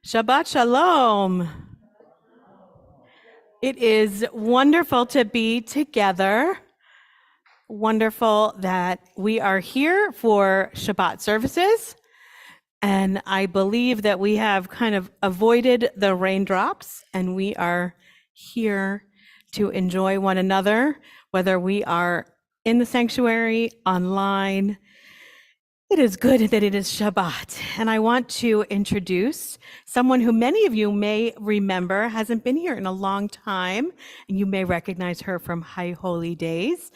Shabbat Shalom. It is wonderful to be together. Wonderful that we are here for Shabbat services. And I believe that we have kind of avoided the raindrops and we are here to enjoy one another, whether we are in the sanctuary, online. It is good that it is Shabbat, and I want to introduce someone who many of you may remember, hasn't been here in a long time, and you may recognize her from High Holy Days.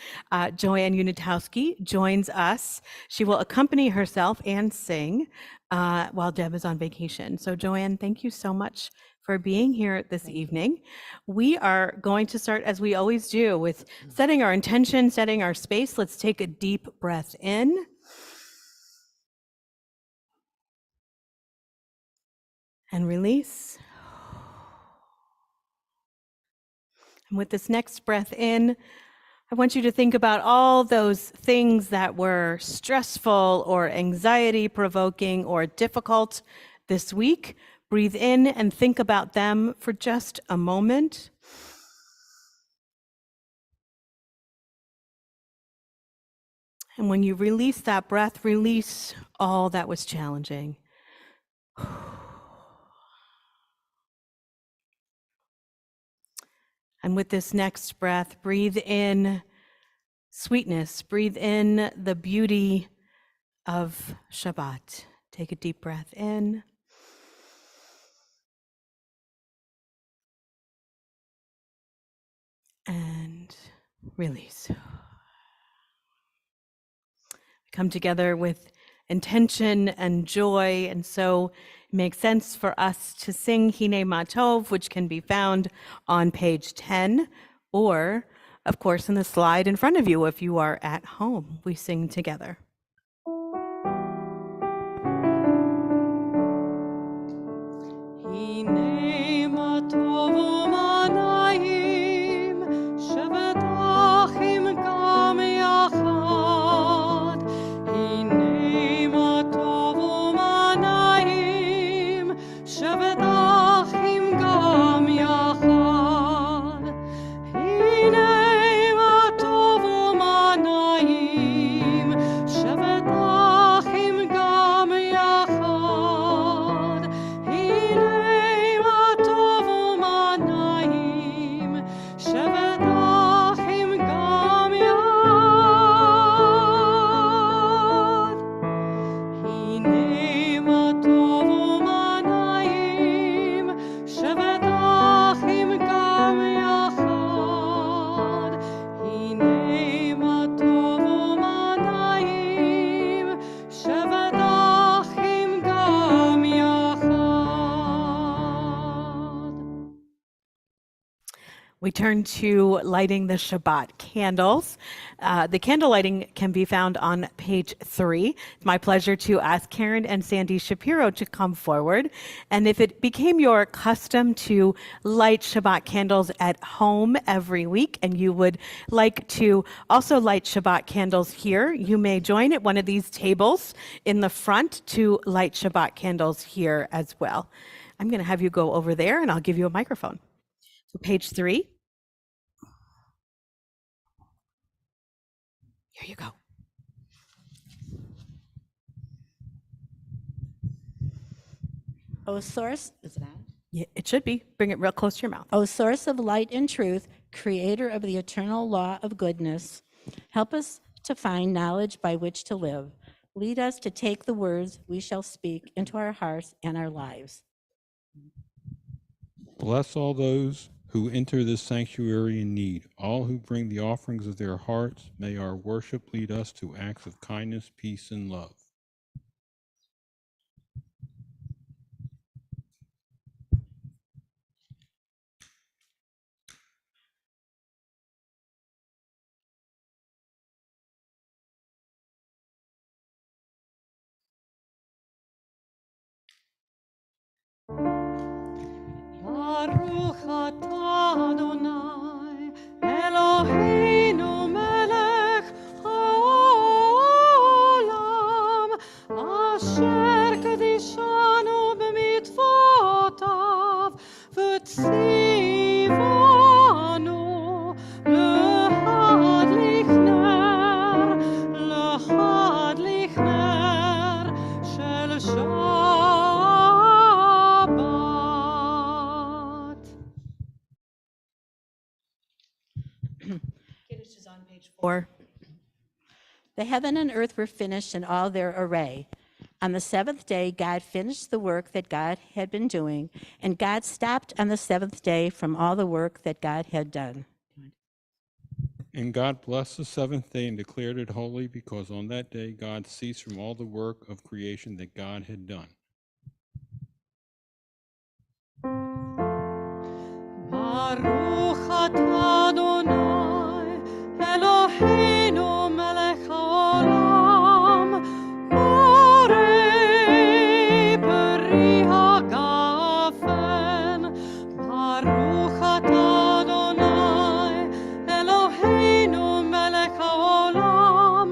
Joanne Unitowski joins us. She will accompany herself and sing while Deb is on vacation. So Joanne, thank you so much for being here this evening. We are going to start, as we always do, with setting our intention, setting our space. Let's take a deep breath in. And release. And with this next breath in, I want you to think about all those things that were stressful or anxiety provoking or difficult this week. Breathe in and think about them for just a moment. And when you release that breath, release all that was challenging. And with this next breath, breathe in sweetness, breathe in the beauty of Shabbat. Take a deep breath in. And release. We come together with intention and joy, and so it makes sense for us to sing Hine Ma Tov, which can be found on page 10, or, of course, in the slide in front of you if you are at home. We sing together. Hine ma tov u'manayim, shevetachim gam yachad. Hine ma tov u'manayim, shevetachim gam yachad. Hine ma tov u'manayim, shevetachim gam yachad. Hine ma tov u'manayim, shevetachim gam yachad. Hine ma tov u'manayim, shevetachim gam yachad. Hine ma tov u'manayim, shevetachim gam yachad. We turn to lighting the Shabbat candles. The candle lighting can be found on page 3. It's my pleasure to ask Karen and Sandy Shapiro to come forward. And if it became your custom to light Shabbat candles at home every week, and you would like to also light Shabbat candles here, you may join at one of these tables in the front to light Shabbat candles here as well. I'm going to have you go over there, and I'll give you a microphone. So page 3. Here you go. O source, is it on? Yeah, it should be. Bring it real close to your mouth. O source of light and truth, creator of the eternal law of goodness, help us to find knowledge by which to live. Lead us to take the words we shall speak into our hearts and our lives. Bless all those who enter this sanctuary in need, all who bring the offerings of their hearts. May our worship lead us to acts of kindness, peace, and love. Baruch atah Adonai, Eloheinu melech haolam, asher kadishanu b'mitzvot 4. The heaven and earth were finished in all their array. On the seventh day, God finished the work that God had been doing, and God stopped on the seventh day from all the work that God had done. And God blessed the seventh day and declared it holy, because on that day God ceased from all the work of creation that God had done. Baruch atah Adonai, Eloheinu melech haolam, borei peri hagafen. Baruch atah Adonai, Eloheinu melech haolam,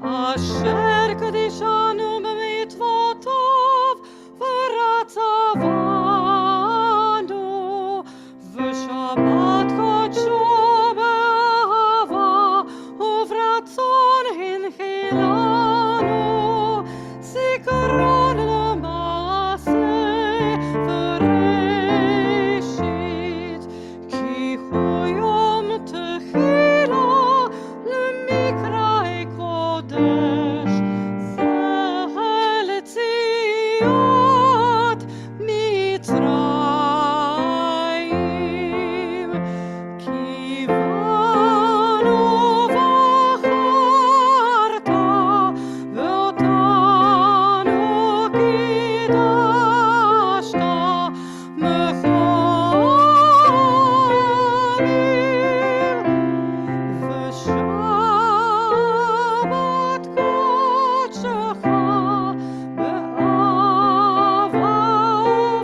asher kadishanu b'mitzvotov v'ratzavanu, v'shabbat kodsho b'ahava, uvratzon hinchilanu, zikaron l'maaseh v'reshit, ki hu yom techila l'mikra'e kodesh, zeh l'tziat Mitzrayim, kivanu v'acharta, v'otanu kidashta, mechonim, v'shabbat kodshecha, be'ava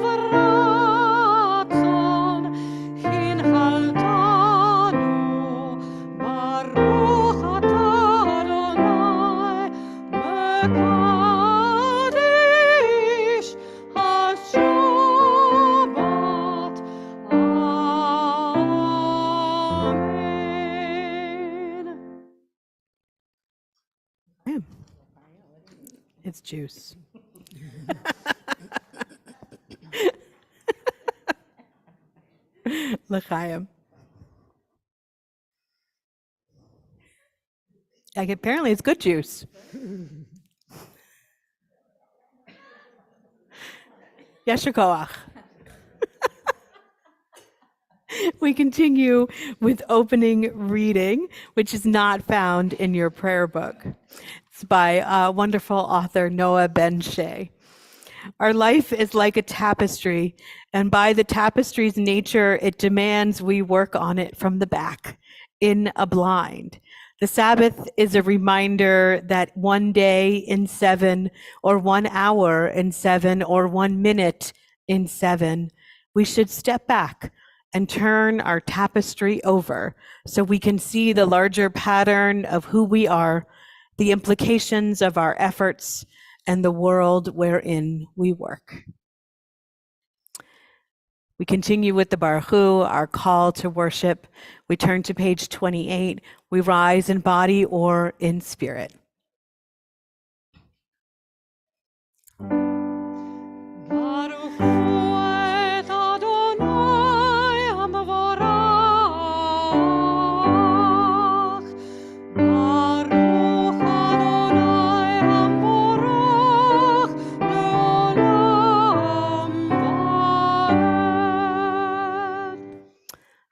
uv'ratzon, hinhaltanu, baruch atah Adonai, mekadish ha-shabbat. Amen. It's juice. L'chaim. Like, apparently it's good juice. Yesher koach. We continue with opening reading, which is not found in your prayer book. It's by wonderful author Noah Ben Shea. Our life is like a tapestry, and by the tapestry's nature, it demands we work on it from the back, in a blind. The Sabbath is a reminder that 1 day in 7, or 1 hour in 7, or 1 minute in 7, we should step back and turn our tapestry over so we can see the larger pattern of who we are, the implications of our efforts, and the world wherein we work. We continue with the Baruch Hu, our call to worship. We turn to page 28. We rise in body or in spirit. Baruch hu et Adonai hamevorach. Baruch Adonai hamevorach le'olam va'ed.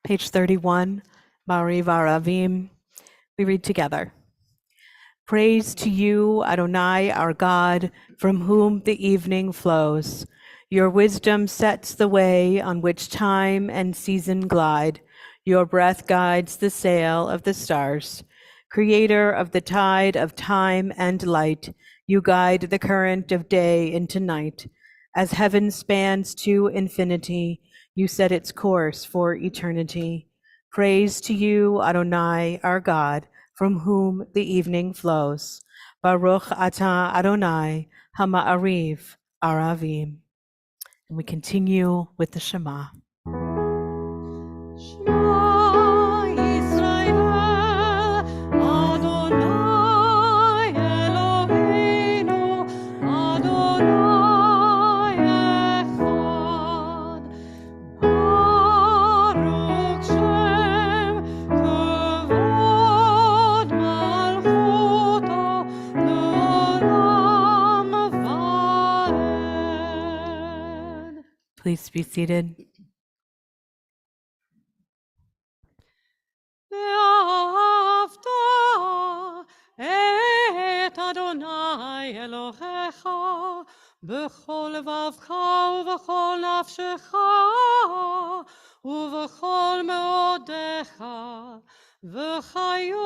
Page 31, Mari Varavim. We read together. Praise to you, Adonai, our God, from whom the evening flows. Your wisdom sets the way on which time and season glide. Your breath guides the sail of the stars. Creator of the tide of time and light, you guide the current of day into night. As heaven spans to infinity, you set its course for eternity. Praise to you, Adonai, our God, from whom the evening flows. Baruch atah Adonai, Hama'ariv, Aravim. And we continue with the Shema. Shema Yisrael, Adonai Eloheinu, Adonai Echad. Baruch Shem Kavod Please be seated. ואהבת את אדוני אלוהיך בכל לבבך ובכל נפשך ובכל מאודיך, וחיו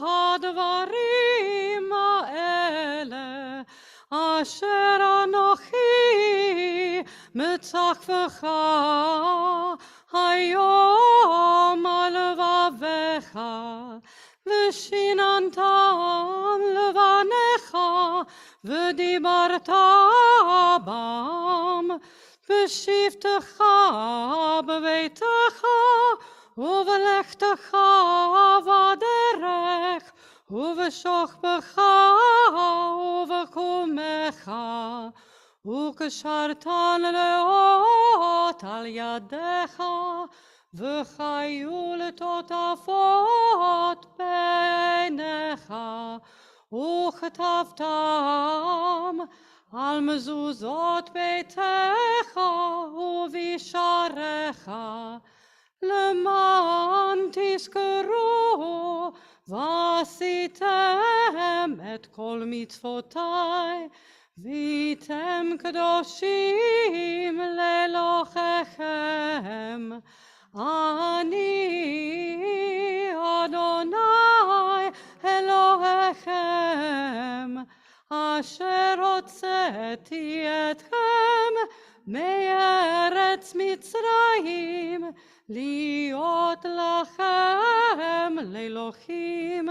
הדברים האלה אשר אנוכי מצווך היום על לבביך, ושיננתם לבניך, ודיברת בם בשבתך בביתך ובלכתך בדרך ובשוכבך ובקומך, וקשרתן לאות על ידיך, וחיו לטוטפות בעיניך, וכתבתם על מזוזות ביתך ובשעריך, למען תזכרו ועשיתם את כל מצוותיי, והייתם קדושים לאלוהיכם. אני אדוני אלוהיכם, אשר הוצאתי אתכם מארץ מצרים, להיות לכם לאלוהים.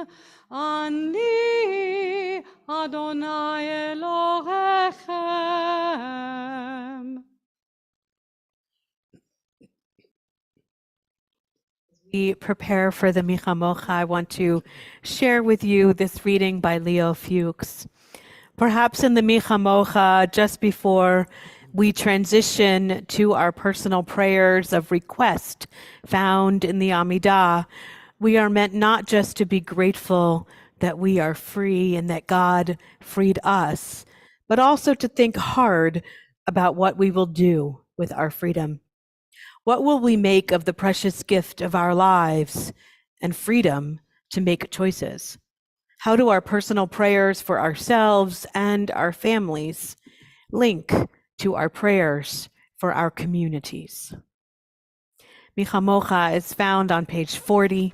אני אדוני אלוהיכם. We prepare for the Michamocha, I want to share with you this reading by Leo Fuchs. Perhaps in the Michamocha, just before we transition to our personal prayers of request found in the Amidah, we are meant not just to be grateful that we are free and that God freed us, but also to think hard about what we will do with our freedom. What will we make of the precious gift of our lives and freedom to make choices? How do our personal prayers for ourselves and our families link to our prayers for our communities? Michamocha is found on page 40.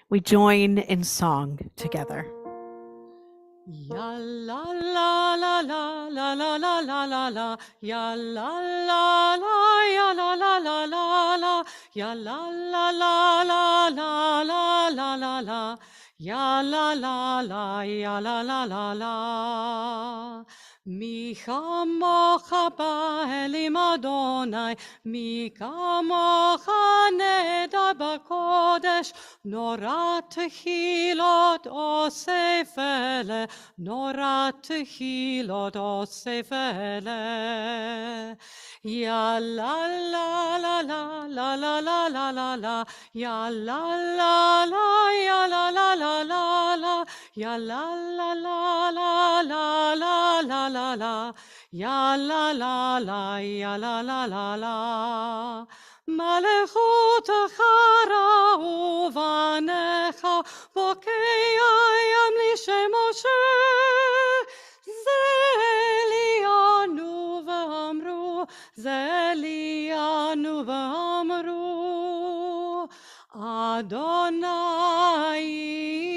We join in song together. Ya la la la la la la la la la la, ya la la la, ya la la la la la, ya la la la la la la la la la, ya la la la, ya la la la la. Mi chamocha ba'elim Adonai, mi kamocha neda b'kodesh, nora tehilot osef ele, nora tehilot osef ele. Ya la la la la la la la la la la, ya la la la, ya la la la la la, ya la la la la la la la la la, ya la la la, ya la la la la. מלכותך ובניך בוקעם לשם משה, זה ליאנו ואמרו, זה ליאנו ואמרו, אדוני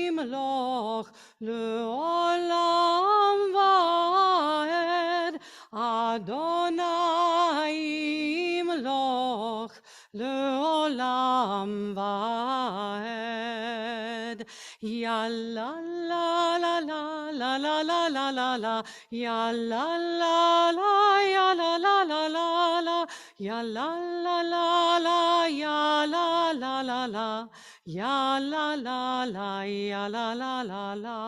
ימלוך לעולם ועד, אדוני ימלוך לעולם ועד. יה לה לה לה לה לה לה לה לה לה לה, יה לה לה לה, יה לה לה לה לה לה, יה לה לה לה לה, יה לה לה לה לה, יה לה לה לה, יה לה לה לה לה.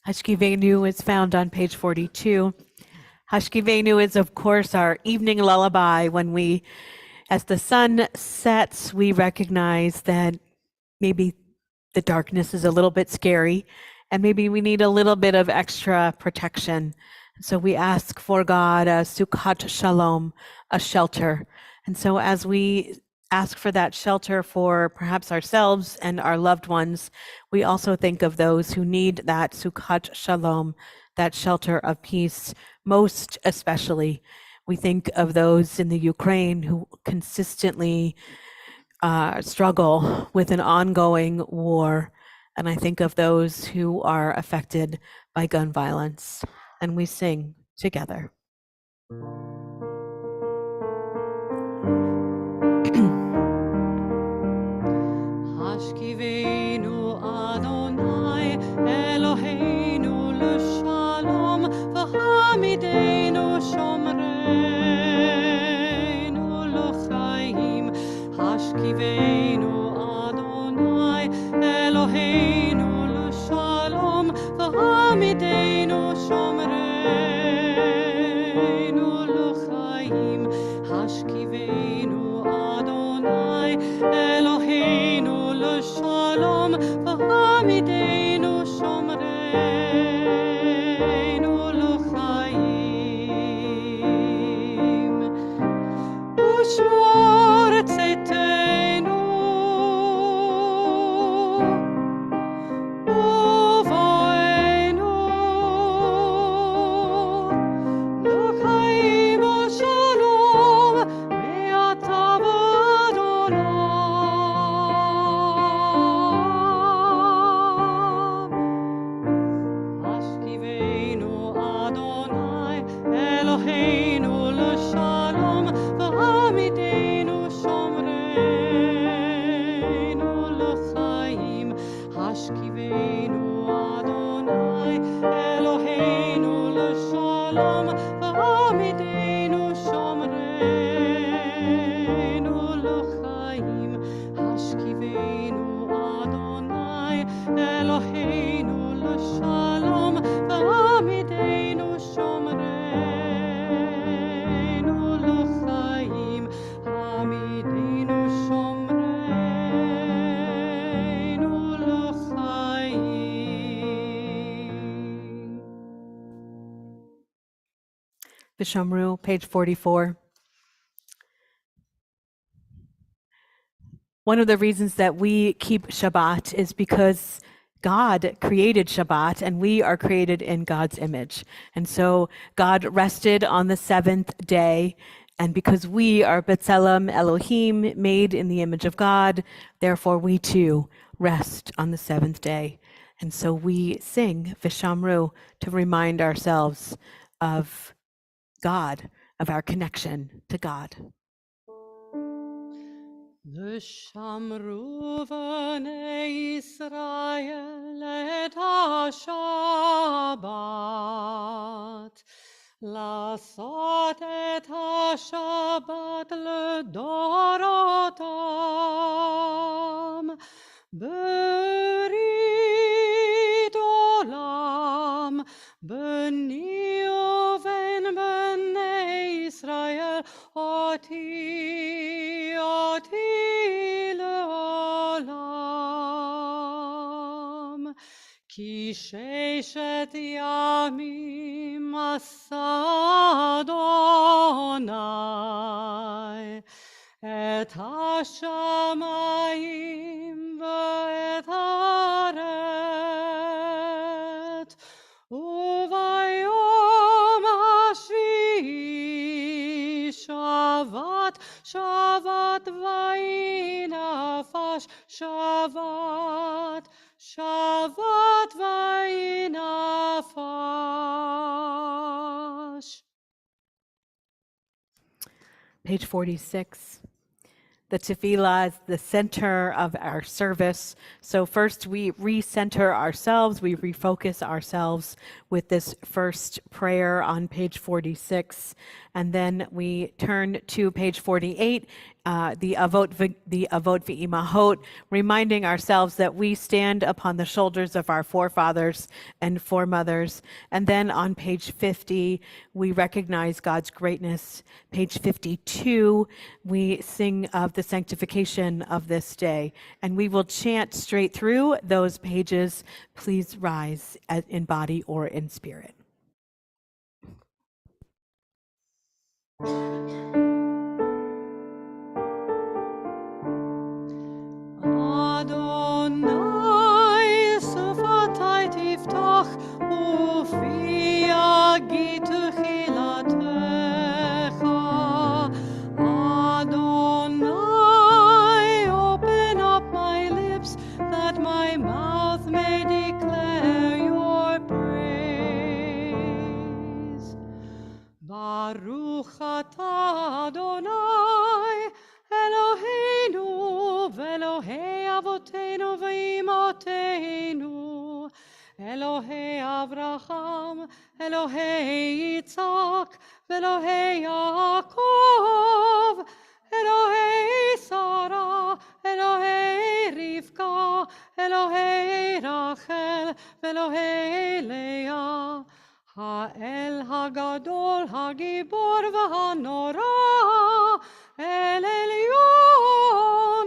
Hashkivenu is found on page 42. Hashkivenu is, of course, our evening lullaby. When we, as the sun sets, we recognize that maybe the darkness is a little bit scary and maybe we need a little bit of extra protection. So we ask for God a Sukkot Shalom, a shelter. And so as we ask for that shelter for perhaps ourselves and our loved ones, we also think of those who need that Sukkot Shalom, that shelter of peace. Most especially, we think of those in the Ukraine who consistently struggle with an ongoing war. And I think of those who are affected by gun violence. And we sing together. Hashkivenu Adonai Eloheinu l'shalom v'hamidenu shomreinu l'chaim. Hashkivenu Adonai Eloheinu l'shalom v'hamidenu shomreinu l'chaim. Hashkivenu Adonai Eloheinu l'shalom v'hamidenu shomreinu l'chaim. Ushmor tzeitenu uvoenu l'chaim shalom me'ata v'ad olam. Hashkivenu Adonai Eloheinu l'shalom v'hamidenu shomreinu l'chaim. Hashkivenu Adonai Eloheinu l'shalom v'hamidenu shomreinu l'chaim. Hashkivenu Adonai Eloheinu l'shalom v'hamidenu shomreinu l'chaim. Hamidenu shomreinu l'chaim. Vishamru, page 44. One of the reasons that we keep Shabbat is because God created Shabbat and we are created in God's image. And so God rested on the seventh day. And because we are B'Tselem Elohim, made in the image of God, therefore we too rest on the seventh day. And so we sing Vishamru to remind ourselves of God, of our connection to God. V'shamru v'nei Yisrael et ha-Shabbat, לעשות את השבת לדורותם, ברית עולם, ביני ובין בני ישראל, אותי לעולם. כי ששת ימים עשה אדוני את השמיים ואת הארץ, וביום השביעי שבת, שבת ויהי נפש, שבת, שבת ויהי נפש. Page 46. The tefillah is the center of our service. So first we recenter ourselves, we refocus ourselves with this first prayer on page 46. And then we turn to page 48, the Avot V'Imahot, reminding ourselves that we stand upon the shoulders of our forefathers and foremothers. And then on page 50, we recognize God's greatness. Page 52, we sing of the sanctification of this day. And we will chant straight through those pages. Please rise in body or in spirit. אדוני שפתי תפתח ופי יגיד תחילתך. Adonai, open up my lips that my mouth may declare your praise. Baruch atah Adonai, Eloheinu ve'Elohei avoteinu ve'imoteinu, Elohei Avraham, Elohei Yitzhak, ve'Elohei Yaakov, Elohei Sarah, Elohei Rivka, Elohei Rachel, ve'Elohei Leah, האל הגדול, הגיבור והנורא, אל עליון,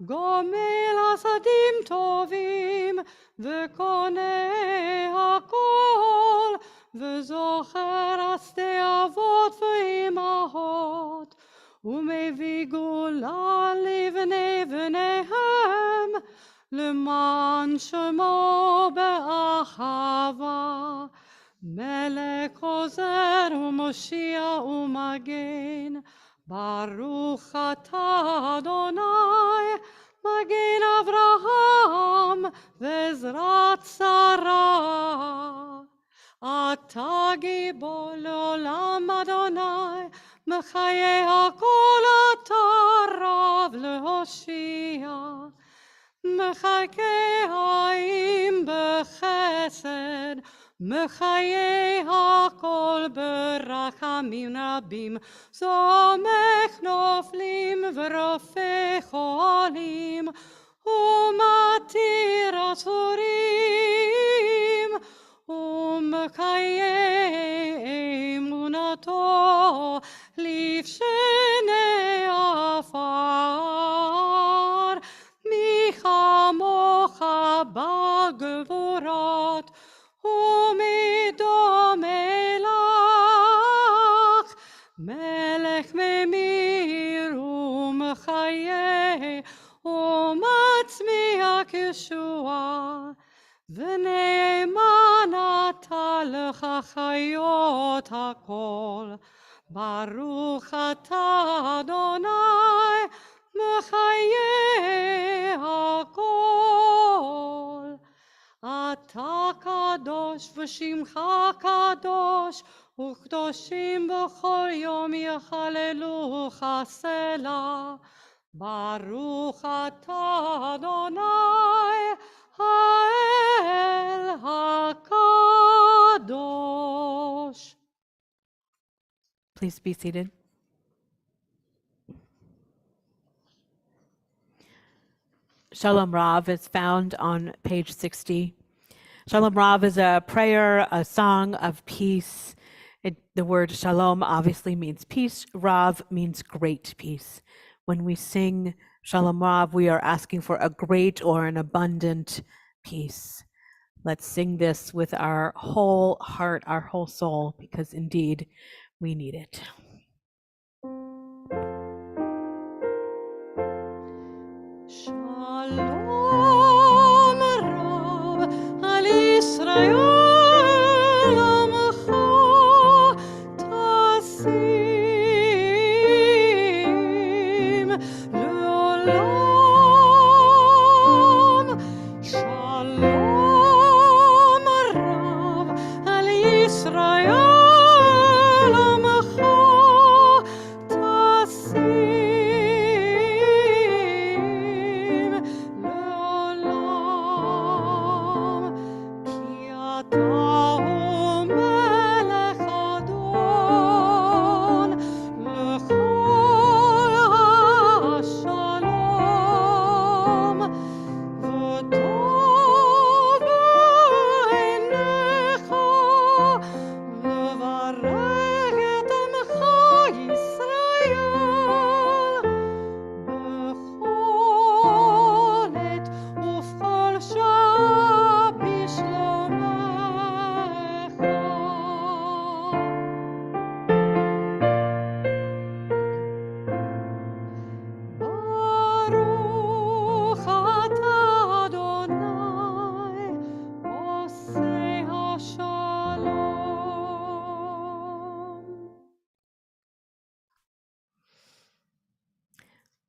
גומל חסדים טובים, וקונה הכל, וזוכר שתי אבות ואימהות, ומביא גאולה לבני בניהם, למען שמו באחווה. מלך עוזר ומושיע ומגן, ברוך אתה אדוני, מגן אברהם ועזרת שרה. אתה גיבור לעולם אדוני, מחיי הכל אתה רב להושיע. מחכה חיים בחסד, מחיי הכל ברחמים רבים, סומך נופלים ורופא חולים, ומתיר אסורים, ומקיים אמונתו לפשעי עפר. מי כמוך בגבורות, ומי דומה לך, מלך ממיר ומחיה ומצמיח ישועה, ונאמן אתה לך חיות הכל. ברוך אתה אדוני מחיי הכל. אתה קדוש ושמך קדוש, וקדושים בכל יום יחללוך סלה. ברוך אתה אדוני האל הקדוש. Please be seated. Shalom Rav is found on page 60. Shalom Rav is a prayer, a song of peace. The word Shalom obviously means peace. Rav means great peace. When we sing Shalom Rav, we are asking for a great or an abundant peace. Let's sing this with our whole heart, our whole soul, because indeed we need it. Shalom Rav al Israel amcha tasim leolam. Shalom Rav al Israel amcha tasim לעולם, כי אתה הוא מלך אדון לכל השלום, וטוב בעיניך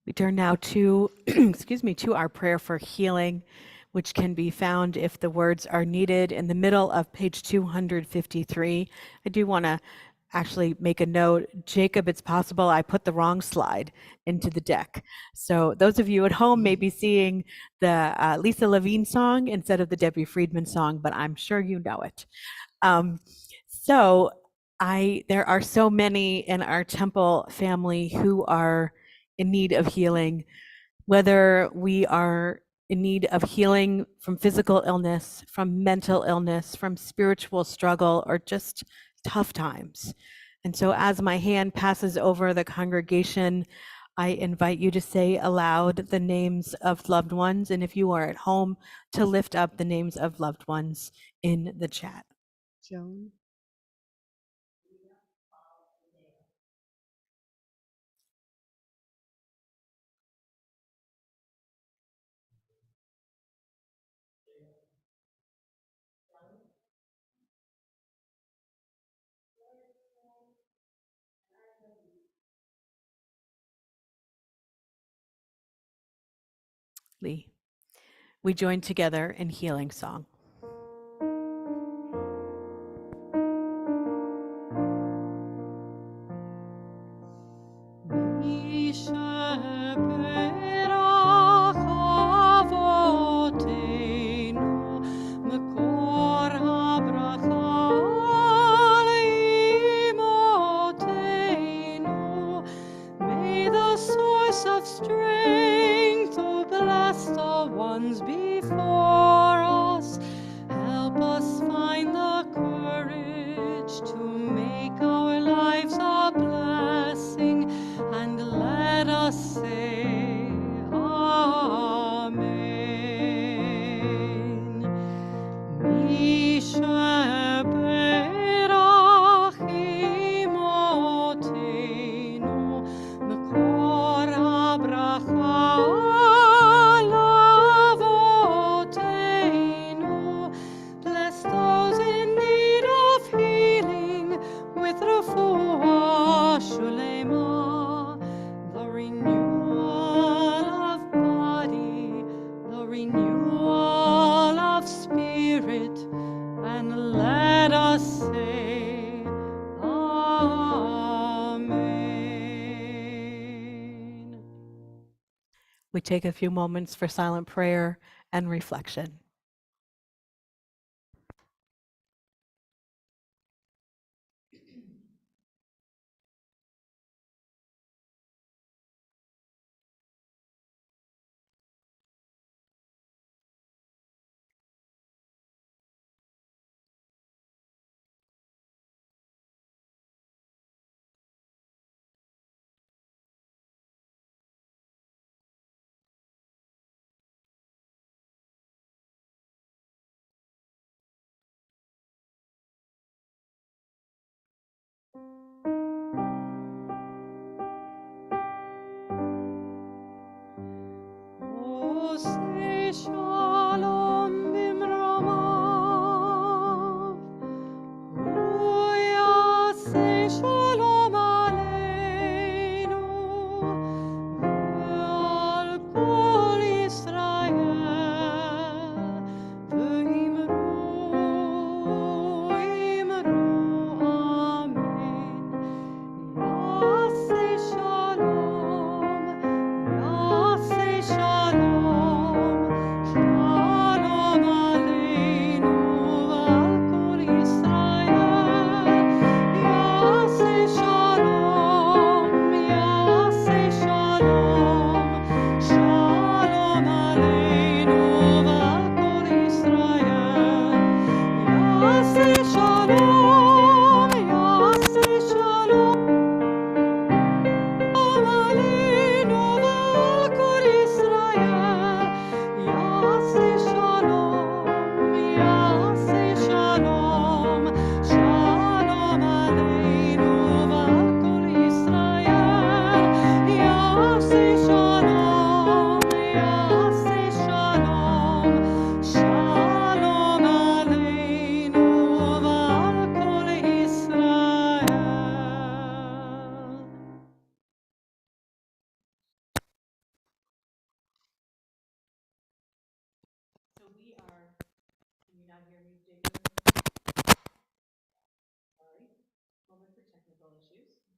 We turn now to, excuse me, to our prayer for healing, which can be found if the words are needed in the middle of page 253. I do want to actually make a note. Jacob, it's possible I put the wrong slide into the deck. So those of you at home may be seeing the Lisa Levine song instead of the Debbie Friedman song, but I'm sure you know it. So there are so many in our temple family who are in need of healing, whether we are in need of healing from physical illness, from mental illness, from spiritual struggle, or just tough times. And so as my hand passes over the congregation, I invite you to say aloud the names of loved ones, and if you are at home, to lift up the names of loved ones in the chat. Joan, Lee. We join together in healing song. May the source of strength to bless the ones before us help us find the courage to make our lives a blessing, and let us say Amen. Misha berach imotenu, mekor habracha lavotenu. Bless those in need of healing with refuah shlema, the renewal of body, the renewal of spirit, and let us say Amen. We take a few moments for silent prayer and reflection.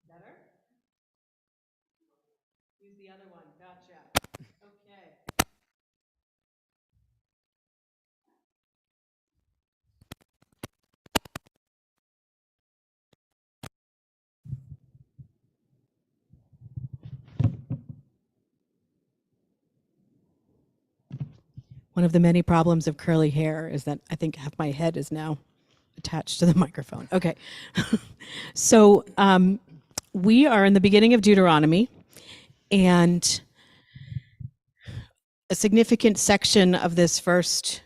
Better? Use the other one. Gotcha. Okay. One of the many problems of curly hair is that I think half my head is now attached to the microphone. Okay. So we are in the beginning of Deuteronomy, and a significant section of this first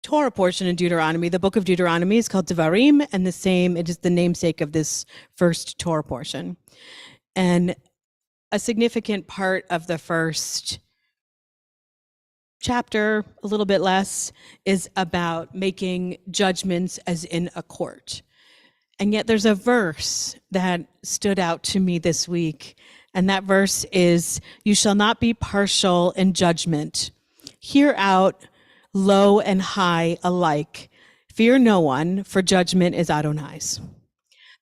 Torah portion in Deuteronomy, the book of Deuteronomy, is called Devarim, and it is the namesake of this first Torah portion. And a significant part of the first chapter, a little bit less, is about making judgments as in a court. And yet there's a verse that stood out to me this week, and that verse is, "You shall not be partial in judgment. Hear out low and high alike. Fear no one, for judgment is Adonai's."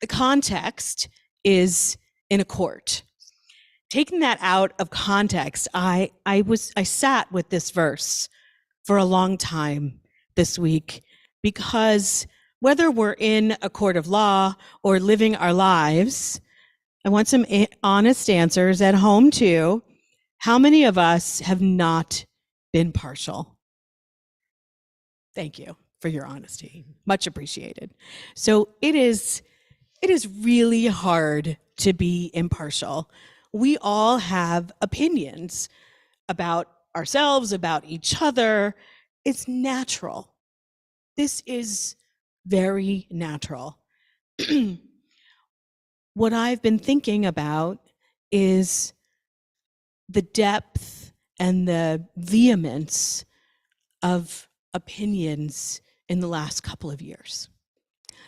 The context is in a court. Taking that out of context, I sat with this verse for a long time this week, because whether we're in a court of law or living our lives, I want some honest answers at home too. How many of us have not been partial? Thank you for your honesty. Much appreciated. So it is really hard to be impartial. We all have opinions about ourselves, about each other. It's natural. This is very natural. What I've been thinking about is the depth and the vehemence of opinions in the last couple of years.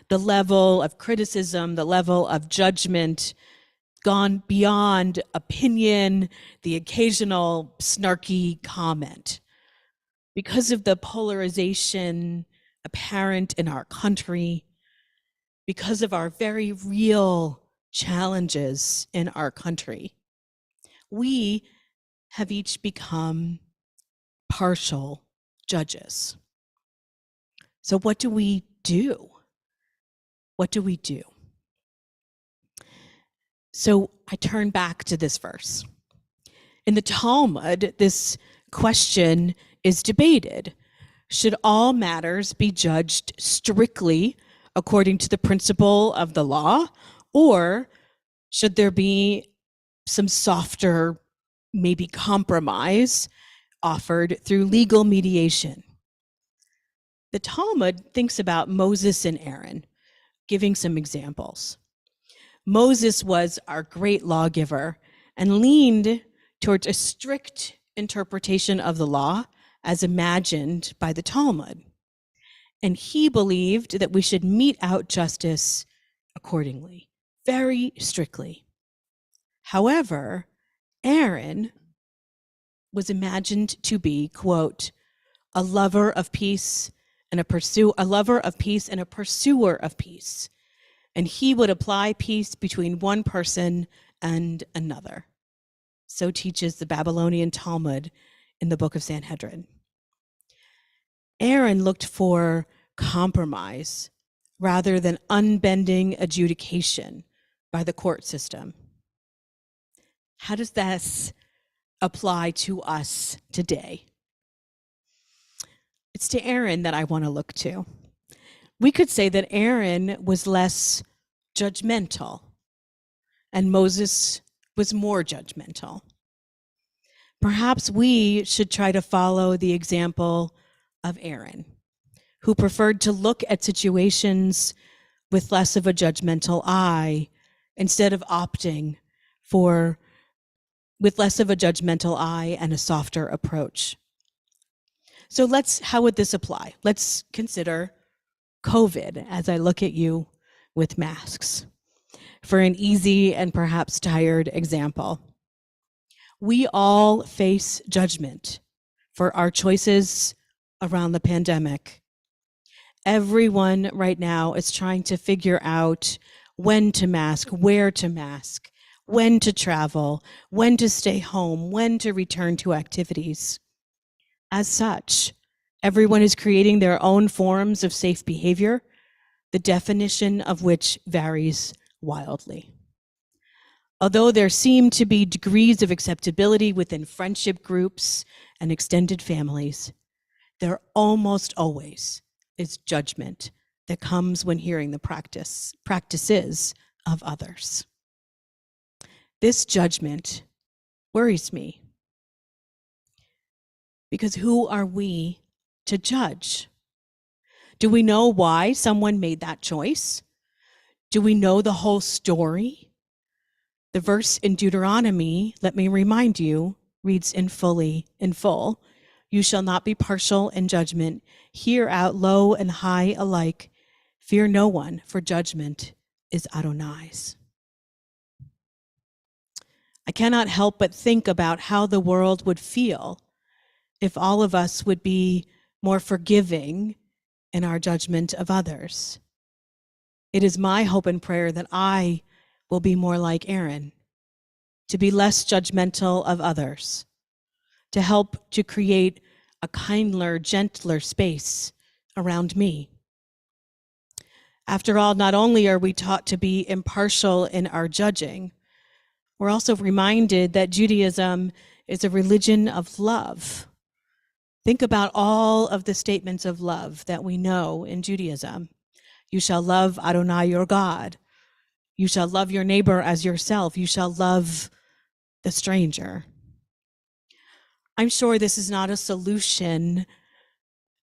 The level of criticism, the level of judgment, gone beyond opinion, the occasional snarky comment. Because of the polarization apparent in our country, because of our very real challenges in our country, we have each become partial judges. So what do we do? What do we do? So I turn back to this verse. In the Talmud, this question is debated. Should all matters be judged strictly according to the principle of the law, or should there be some softer, maybe compromise offered through legal mediation? The Talmud thinks about Moses and Aaron, giving some examples. Moses was our great lawgiver and leaned towards a strict interpretation of the law as imagined by the Talmud. And he believed that we should mete out justice accordingly, very strictly. However, Aaron was imagined to be, quote, a lover of peace and a pursuer of peace. And he would apply peace between one person and another. So teaches the Babylonian Talmud in the book of Sanhedrin. Aaron looked for compromise rather than unbending adjudication by the court system. How does this apply to us today? It's to Aaron that I want to look to. We could say that Aaron was less judgmental and Moses was more judgmental. Perhaps we should try to follow the example of Aaron, who preferred to look at situations with less of a judgmental eye instead of opting for with less of a judgmental eye and a softer approach. So how would this apply? Let's consider COVID as I look at you with masks for an easy and perhaps tired example. We all face judgment for our choices around the pandemic. Everyone right now is trying to figure out when to mask, where to mask, when to travel, when to stay home, when to return to activities. As such, everyone is creating their own forms of safe behavior, the definition of which varies wildly. Although there seem to be degrees of acceptability within friendship groups and extended families, there almost always is judgment that comes when hearing the practices of others. This judgment worries me, because who are we to judge? Do we know why someone made that choice? Do we know the whole story? The verse in Deuteronomy, let me remind you, reads in full. You shall not be partial in judgment. Hear out low and high alike. Fear no one, for judgment is Adonai's. I cannot help but think about how the world would feel if all of us would be more forgiving in our judgment of others. It is my hope and prayer that I will be more like Aaron, to be less judgmental of others, to help to create a kinder, gentler space around me. After all, not only are we taught to be impartial in our judging, we're also reminded that Judaism is a religion of love. Think about all of the statements of love that we know in Judaism. You shall love Adonai your God. You shall love your neighbor as yourself. You shall love the stranger. I'm sure this is not a solution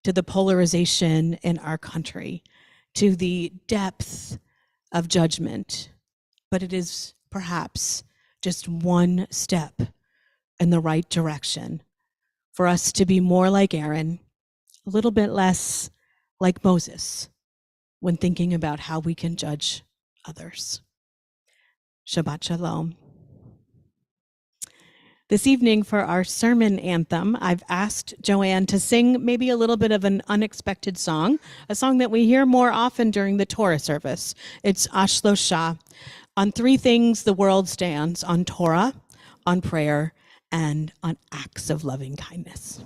to the polarization in our country, to the depth of judgment, but it is perhaps just one step in the right direction for us to be more like Aaron, a little bit less like Moses when thinking about how we can judge others. Shabbat Shalom. This evening for our sermon anthem, I've asked Joanne to sing maybe a little bit of an unexpected song, a song that we hear more often during the Torah service. It's Ashlosha. On three things the world stands: on Torah, on prayer, and on acts of loving kindness.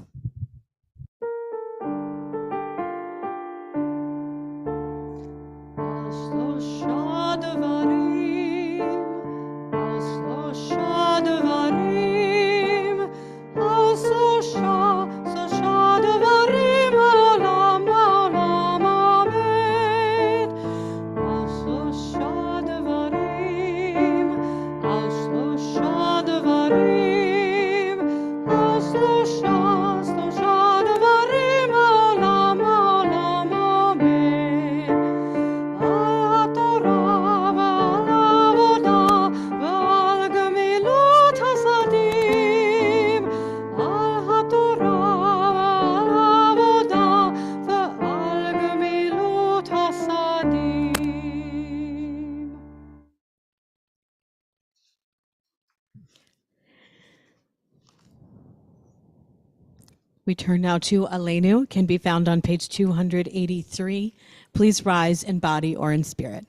We turn now to Aleinu, can be found on page 283. Please rise in body or in spirit.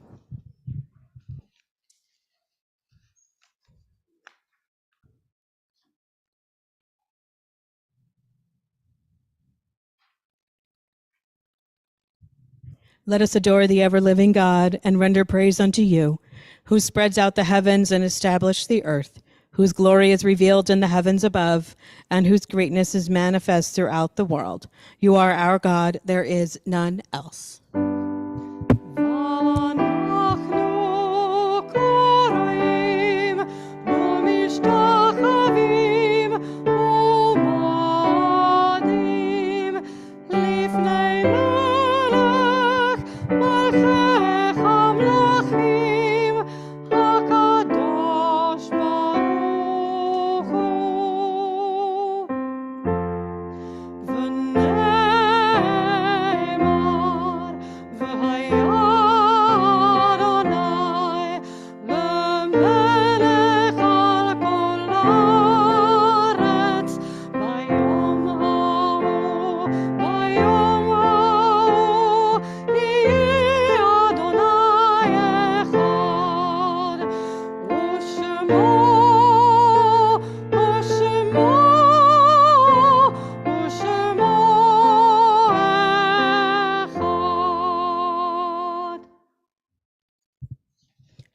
Let us adore the ever-living God and render praise unto you, who spreads out the heavens and established the earth, whose glory is revealed in the heavens above, and whose greatness is manifest throughout the world. You are our God, there is none else.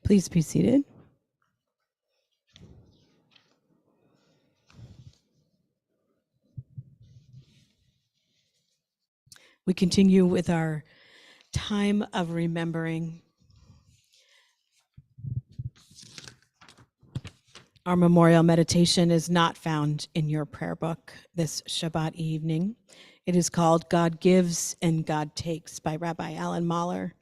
Please be seated. We continue with our time of remembering. Our memorial meditation is not found in your prayer book this Shabbat evening. It is called God Gives and God Takes by Rabbi Alan Mahler.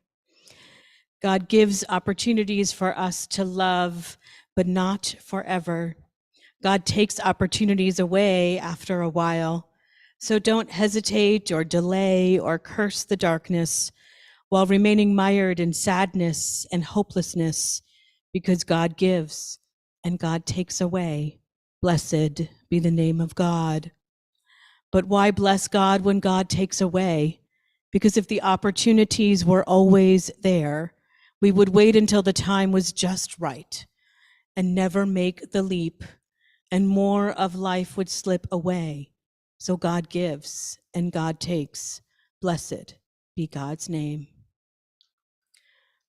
God gives opportunities for us to love, but not forever. God takes opportunities away after a while. So don't hesitate or delay or curse the darkness while remaining mired in sadness and hopelessness, because God gives and God takes away. Blessed be the name of God. But why bless God when God takes away? Because if the opportunities were always there, we would wait until the time was just right and never make the leap, and more of life would slip away. So God gives and God takes. Blessed be God's name.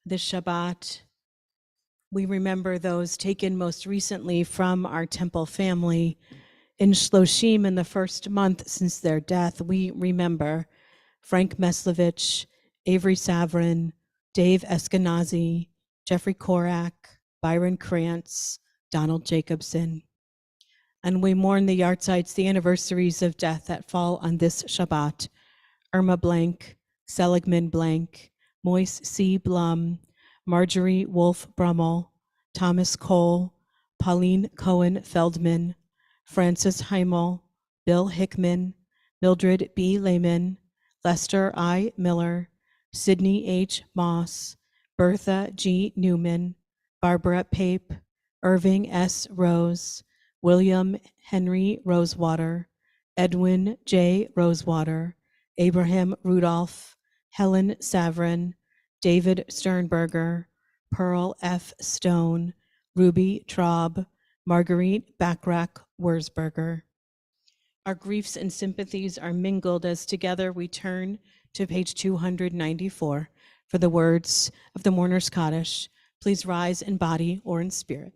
This Shabbat, we remember those taken most recently from our temple family. In Shloshim, in the first month since their death, we remember Frank Meslevich, Avery Savrin, Dave Eskenazi, Jeffrey Korak, Byron Krantz, Donald Jacobson. And we mourn the yahrzeits, the anniversaries of death that fall on this Shabbat. Irma Blank, Seligman Blank, Moise C. Blum, Marjorie Wolf Brummel, Thomas Cole, Pauline Cohen Feldman, Francis Heimel, Bill Hickman, Mildred B. Lehman, Lester I. Miller, Sidney H. Moss, Bertha G. Newman, Barbara Pape, Irving S. Rose, William Henry Rosewater, Edwin J. Rosewater, Abraham Rudolph, Helen Savrin, David Sternberger, Pearl F. Stone, Ruby Traub, Marguerite Backrack Wurzberger. Our griefs and sympathies are mingled as together we turn to page 294 for the words of the Mourner's Kaddish. Please rise in body or in spirit.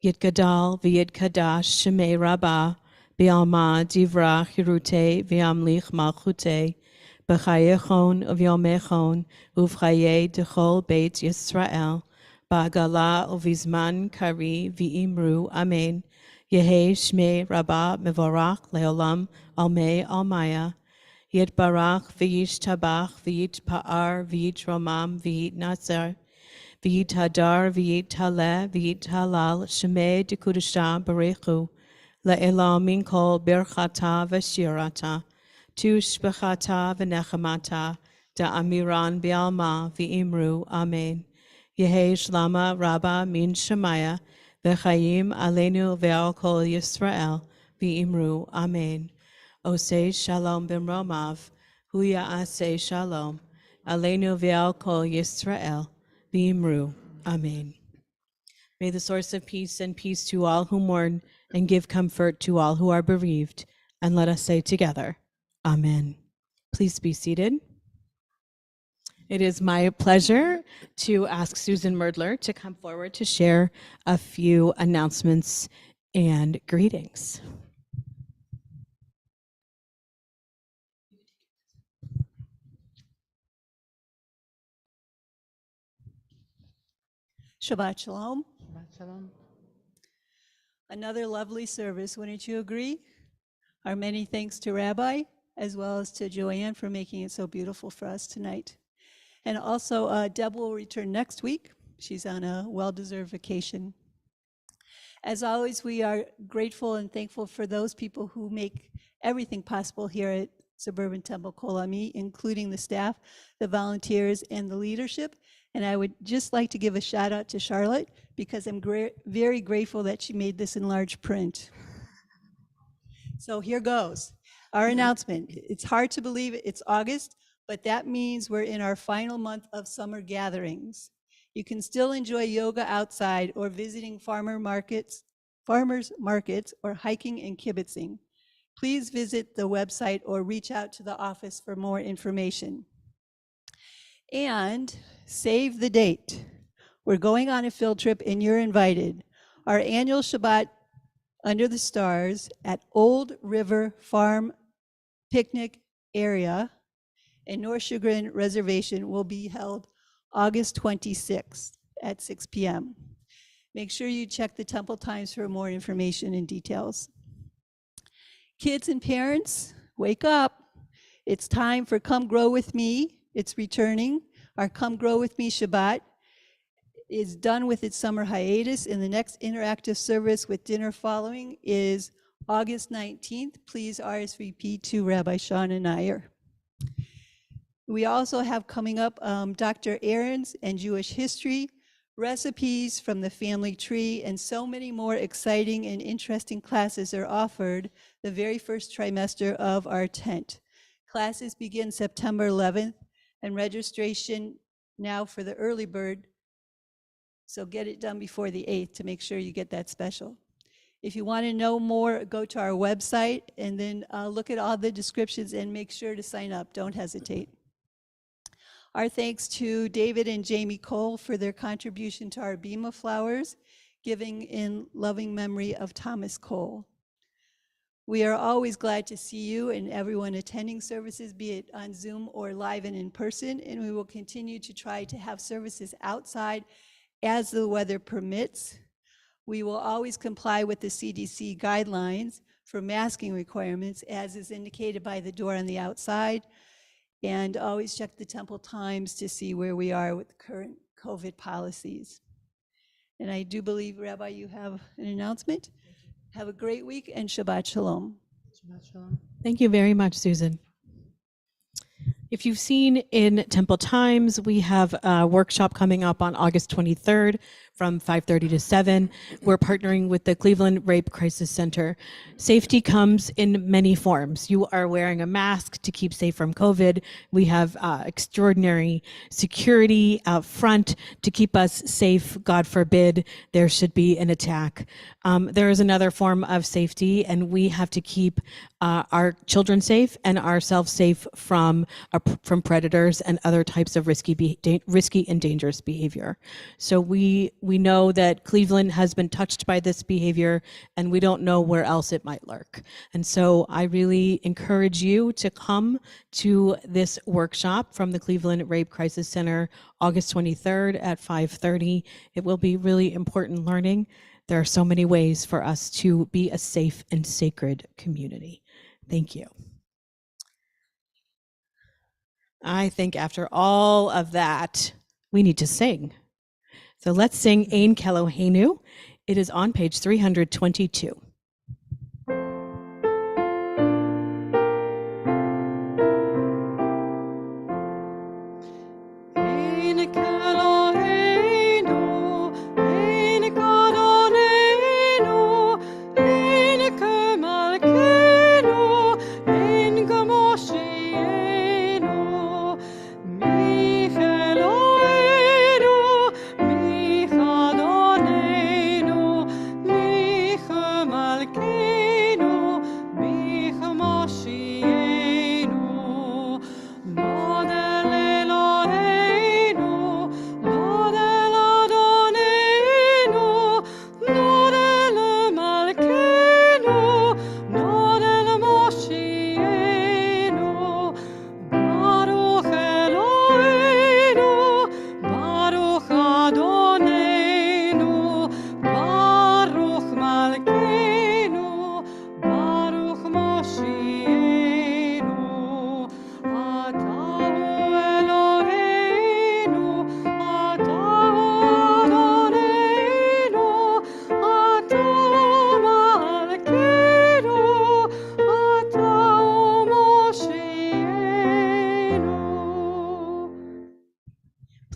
Yitgadal v'yitkadash shemei rabbah b'alma divra chirute v'amlich malchute b'chayechon uv'yomechon uv'chaye dechol beit Yisrael ba'gala uv'izman kari v'imru amen Yehi shmei rabbah mevorach leolam almei almaya Yitbarach v'yishtabach v'yitpa'ar v'yitromam v'yitnasar V'yitadar v'yitaleh v'yitalal shemei dekudusha barechu le'elam min kol berchata v'shirata tu shbechata v'nechamata da'amiran bi'alma v'imru amen Yehi shlama rabba min shemaya v'chayim aleinu ve'al kol Yisrael v'imru amen Osei shalom b'mromav hu ya'aseh shalom aleinu ve'al kol Yisrael V'imru. Amen. May the source of peace send peace to all who mourn and give comfort to all who are bereaved. And let us say together, Amen. Please be seated. It is my pleasure to ask Susan Merdler to come forward to share a few announcements and greetings. Shabbat Shalom. Another lovely service, wouldn't you agree? Our many thanks to Rabbi, as well as to Joanne for making it so beautiful for us tonight. And also, Deb will return next week. She's on a well-deserved vacation. As always, we are grateful and thankful for those people who make everything possible here at Suburban Temple Kol Ami, including the staff, the volunteers, and the leadership. And I would just like to give a shout out to Charlotte because I'm very grateful that she made this in large print. So here goes. Our announcement. It's hard to believe it's August, but that means we're in our final month of summer gatherings. You can still enjoy yoga outside or visiting farmers markets, or hiking and kibitzing. Please visit the website or reach out to the office for more information. And save the date. We're going on a field trip and you're invited. Our annual Shabbat under the stars at Old River Farm Picnic Area in North Chagrin Reservation will be held August 26th at 6 p.m. Make sure you check the Temple Times for more information and details. Kids and parents, wake up. It's time for Come Grow With Me. It's returning. Our Come Grow With Me Shabbat is done with its summer hiatus, and the next interactive service with dinner following is August 19th. Please RSVP to Rabbi Sean and Nair. We also have coming up Dr. Aaron's and Jewish history, recipes from the family tree, and so many more exciting and interesting classes are offered the very first trimester of our tent. Classes begin September 11th, and registration now for the early bird, so get it done before the 8th to make sure you get that special. If you want to know more, go to our website and then look at all the descriptions and make sure to sign up. Don't hesitate. Our thanks to David and Jamie Cole for their contribution to our Bema flowers, giving in loving memory of Thomas Cole. We are always glad to see you and everyone attending services, be it on Zoom or live and in person, and we will continue to try to have services outside as the weather permits. We will always comply with the CDC guidelines for masking requirements, as is indicated by the door on the outside, and always check the Temple Times to see where we are with the current COVID policies. And I do believe, Rabbi, you have an announcement. Have a great week and Shabbat Shalom. Shabbat Shalom. Thank you very much, Susan. If you've seen in Temple Times, we have a workshop coming up on August 23rd from 5:30 to 7. We're partnering with the Cleveland Rape Crisis Center. Safety comes in many forms. You are wearing a mask to keep safe from COVID. We have extraordinary security out front to keep us safe. God forbid there should be an attack. There is another form of safety, and we have to keep our children safe and ourselves safe from predators and other types of risky and dangerous behavior. So we know that Cleveland has been touched by this behavior, and we don't know where else it might lurk. And so I really encourage you to come to this workshop from the Cleveland Rape Crisis Center, August 23rd at 5:30. It will be really important learning. There are so many ways for us to be a safe and sacred community. Thank you. I think after all of that, we need to sing. So let's sing Ein Kelohenu. It is on page 322.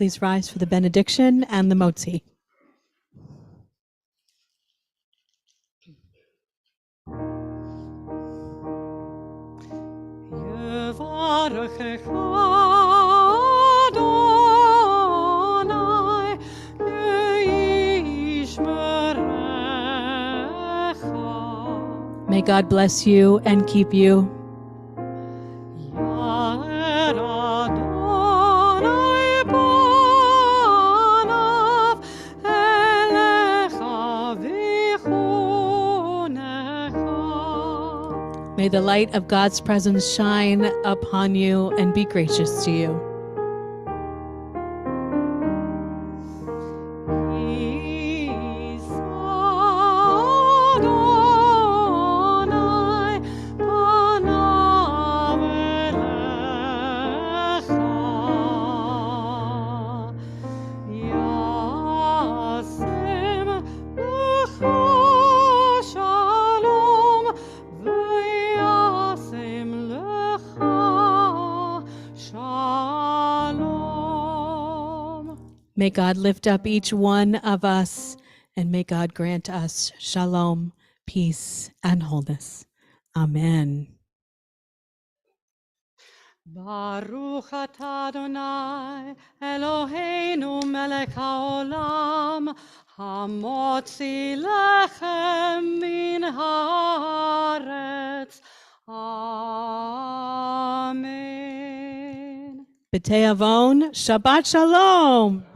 Please rise for the benediction and the motzi. May God bless you and keep you. Yair Adonai panav elecha v'chunecha. May the light of God's presence shine upon you and be gracious to you. May God lift up each one of us, and may God grant us shalom, peace, and wholeness. Amen. Baruch atah Adonai Eloheinu melech haolam hamotzi lechem min haaretz. Amen. B'tei Avon, Shabbat Shalom.